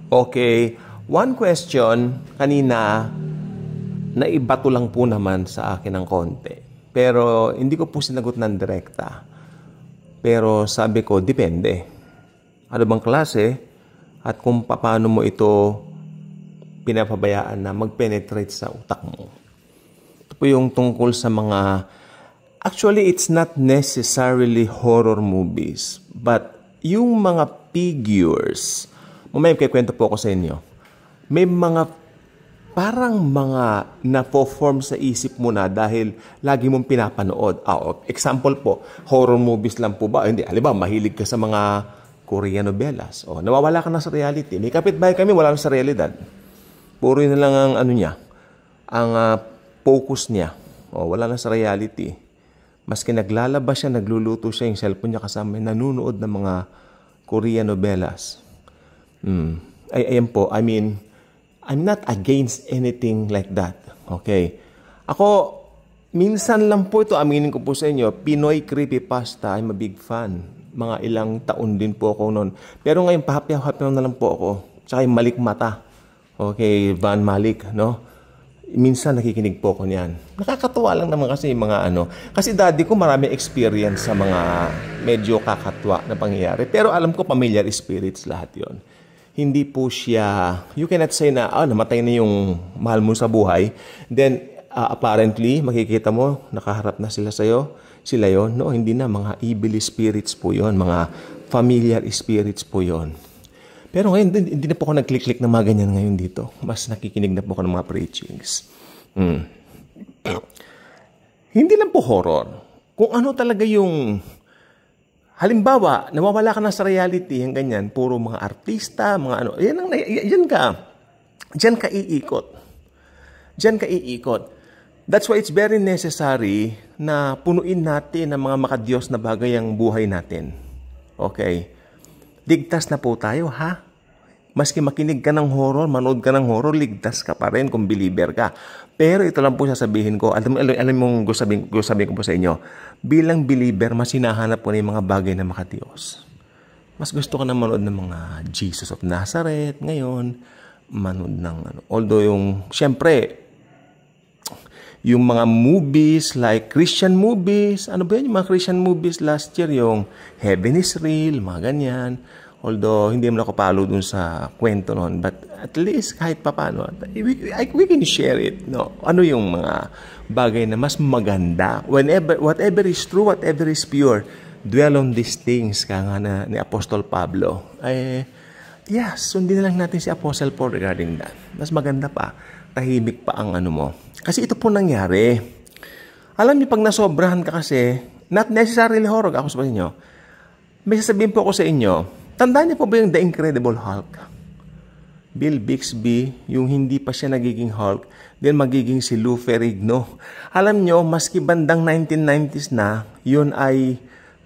Okay, one question kanina, naibato lang po naman sa akin ng konti. Pero hindi ko po sinagot ng direkta. Pero sabi ko, depende. Ano bang klase at kung paano mo ito pinapabayaan na mag-penetrate sa utak mo. Ito po yung tungkol sa mga... Actually, it's not necessarily horror movies. But yung mga figures... Mamaya kwento po ako sa inyo. May mga parang mga na-form sa isip mo na dahil lagi mong pinapanood. Example po, horror movies lang po ba? Hindi, halimbawa, mahilig ka sa mga Korean novelas. Nawawala ka na sa reality. May kapitbahay kami, wala na sa realidad. Puro yun na lang ang ano niya, ang focus niya. Wala na sa reality. Maski naglalabas siya, nagluluto siya, yung cellphone niya kasama, nanunood ng mga Korean novelas. Ayan po, I mean, I'm not against anything like that. Okay? Ako, minsan lang po ito, aminin ko po sa inyo, Pinoy creepypasta, I'm a big fan. Mga ilang taon din po ako noon. Pero ngayon, pahapyaw-hapyaw na lang po ako. Tsaka yung Malik Mata. Okay, Van Malik, no? Minsan nakikinig po ako niyan. Nakakatuwa lang naman kasi yung mga ano. Kasi daddy ko marami experience sa mga medyo kakatwa na pangyayari. Pero alam ko familiar spirits lahat yon. Hindi po siya, you cannot say na, namatay na yung mahal mo sa buhay. Then, apparently, makikita mo, nakaharap na sila sa'yo. Sila yon. No, hindi na. Mga evil spirits po yon. Mga familiar spirits po yon. Pero ngayon, hindi na po ako nag-click-click na mga ganyan ngayon dito. Mas nakikinig na po ako ng mga preachings. Hindi lang po horror. Kung ano talaga yung... Halimbawa, nawawala ka na sa reality, yung ganyan, puro mga artista, mga ano, diyan ka iikot. Diyan ka iikot. That's why it's very necessary na punuin natin ng mga makadiyos na bagay ang buhay natin. Okay? Ligtas na po tayo, ha? Maski makinig ka ng horror, manood ka ng horror, ligtas ka pa rin kung believer ka. Pero ito lang po sasabihin ko, alam mong sabihin ko po sa inyo, bilang believer, mas hinahanap ko na yung mga bagay na makatiyos. Mas gusto ko na manood ng mga Jesus of Nazareth ngayon, manood ng ano. Although syempre, yung mga movies like Christian movies, ano ba yun? Yung mga Christian movies last year, yung Heaven is Real, mga ganyan. Although, hindi mo na ako palo dun sa kwento noon. But at least, kahit pa paano, we can share it. No? Ano yung mga bagay na mas maganda? Whatever is true, whatever is pure, dwell on these things, kaya nga ni Apostol Pablo. Yes, sundin na lang natin si Apostle Paul regarding that. Mas maganda pa, tahimik pa ang ano mo. Kasi ito po nangyari. Alam niyo, pag nasobrahan ka kasi, not necessarily horror, ako sa inyo, may sasabihin po ako sa inyo, tandaan niyo po ba yung The Incredible Hulk? Bill Bixby, yung hindi pa siya nagiging Hulk, then magiging si Lou Ferrigno. Alam niyo, maski bandang 1990s na, yun ay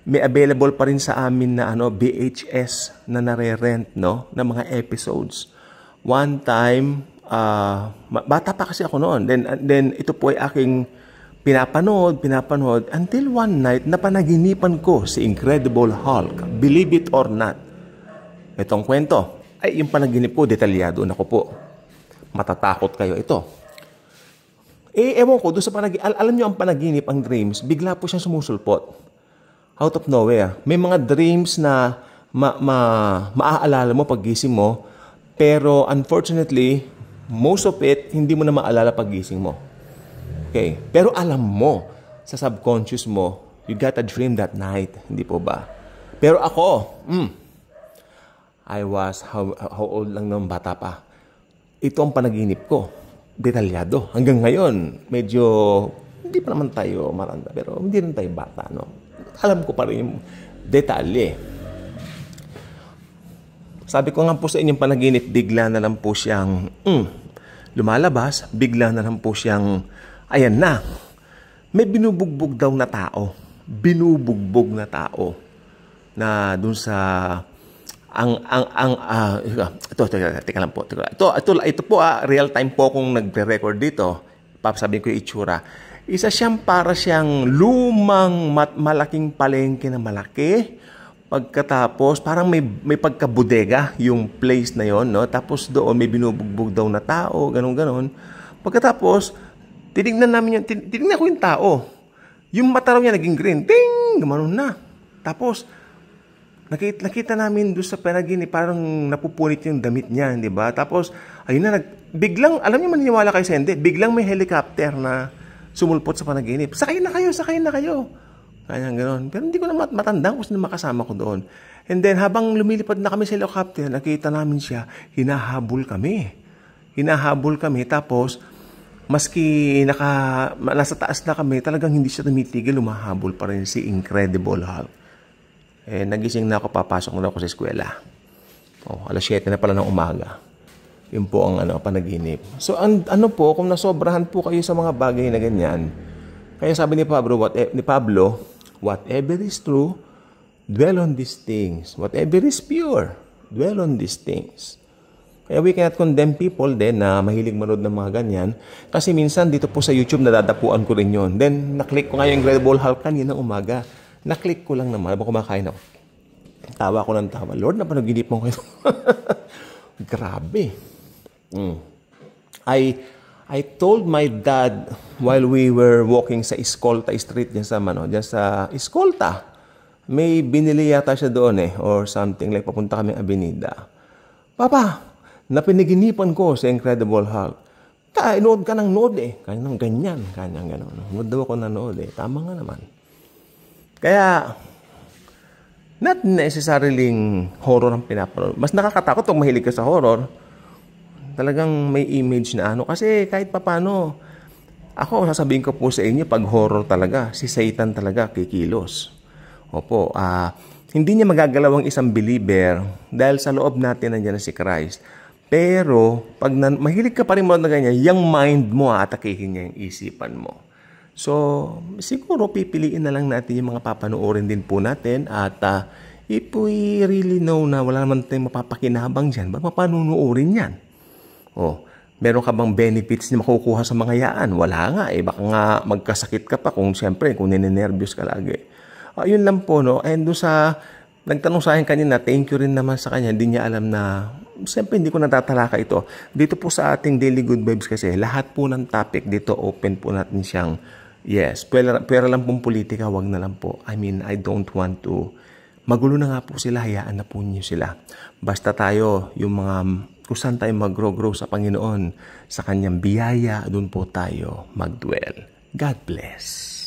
may available pa rin sa amin na VHS na nare-rent, no? Na mga episodes. One time, bata pa kasi ako noon. Then ito po ay aking pinapanood, until one night, napanaginipan ko si Incredible Hulk. Believe it or not. Itong kwento, ay yung panaginip po, detalyado na ko po. Matatakot kayo ito. Ewan ko, doon sa panaginip, alam nyo ang panaginip, ang dreams, bigla po siyang sumusulpot. Out of nowhere. May mga dreams na maaalala mo pag gising mo, pero unfortunately, most of it, hindi mo na maalala pag gising mo. Okay? Pero alam mo, sa subconscious mo, you got a dream that night. Hindi po ba? Pero ako, I was, how old lang noong bata pa. Ito ang panaginip ko. Detalyado. Hanggang ngayon, medyo, hindi pa naman tayo maranda, pero hindi rin tayo bata, no? Alam ko pa rin yung detalye. Sabi ko nga po sa inyong panaginip, bigla na lang po siyang, lumalabas, bigla na lang po siyang, ayan na, may binubugbog daw na tao. Binubugbog na tao. Na dun sa, teka lang po. Ito po, real time po kung nagre-record dito. Papasabihin ko yung itsura. Isa siyang para siyang lumang malaking palengke na malaki. Pagkatapos, parang may pagkabodega yung place na yon, no? Tapos doon may binubugbog daw na tao, ganun-ganon. Pagkatapos, tinignan ko yung tao. Yung mata raw niya naging green. Ting! Gumanon na. Tapos, nakita namin doon sa panaginip, parang napupunit yung damit niya, di ba? Tapos, ayun na, biglang, alam niyo maniniwala kayo sa hindi, biglang may helicopter na sumulpot sa panaginip. Sakay na kayo. Kaya gano'n. Pero hindi ko na matandaan kung sino makasama ko doon. And then, habang lumilipad na kami sa helicopter, nakita namin siya, hinahabol kami. Tapos, maski nasa taas na kami, talagang hindi siya tumitigil, lumahabol pa rin si Incredible Hulk. Nagising na ako, papasok na ako sa eskwela. Alas 7 na pala ng umaga. Yun po ang panaginip. So, kung nasobrahan po kayo sa mga bagay na ganyan, kaya sabi ni Pablo, whatever is true, dwell on these things. Whatever is pure, dwell on these things. Kaya we cannot condemn people din na mahilig manood ng mga ganyan. Kasi minsan dito po sa YouTube, nadadapuan ko rin yun. Then, naklik ko nga yung Incredible Hulk kanina umaga. Naklik ko lang naman. Habang kumakain ako. Tawa ko ng tawa. Lord, napanaginip mo kayo. Grabe. I told my dad while we were walking sa Escolta Street diyan sa Escolta. May binili yata siya doon or something like papunta kami Avenida. Papa, napinaginipan ko sa Incredible Hulk. Inood ka ng nood kanyang ganyan, kanyang gano'n. Nood daw ako na nood Tama nga naman. Kaya, not necessarily horror ang pinapanood. Mas nakakatakot kung mahilig ka sa horror. Talagang may image na kasi kahit papano, ako sasabihin ko po sa inyo, pag horror talaga, si Satan talaga kikilos. Opo, hindi niya magagalaw ang isang believer dahil sa loob natin nandiyan na si Christ. Pero, pag mahilig ka pa rin mo na ganyan, yung mind mo, atakihin niya yung isipan mo. So, siguro pipiliin na lang natin yung mga papanoorin din po natin at if we really know na wala naman tayong mapapakinabang dyan, ba't mapanunuorin yan? Meron ka bang benefits na makukuha sa mga yaan? Wala nga baka nga magkasakit ka pa kung ninenervyos ka lagi. Yun lang po, no? And doon sa nagtanong sa akin kanina, thank you rin naman sa kanya, hindi niya alam na, siyempre hindi ko natatalaka ito. Dito po sa ating Daily Good Vibes kasi, lahat po ng topic dito, open po natin siyang, yes, pwera lang pong politika, wag na lang po. I mean, I don't want to, magulo na nga po sila, hayaan na po niyo sila. Basta tayo, yung mga, kung saan tayo mag-grow sa Panginoon, sa kanyang biyaya, doon po tayo mag-dwell. God bless.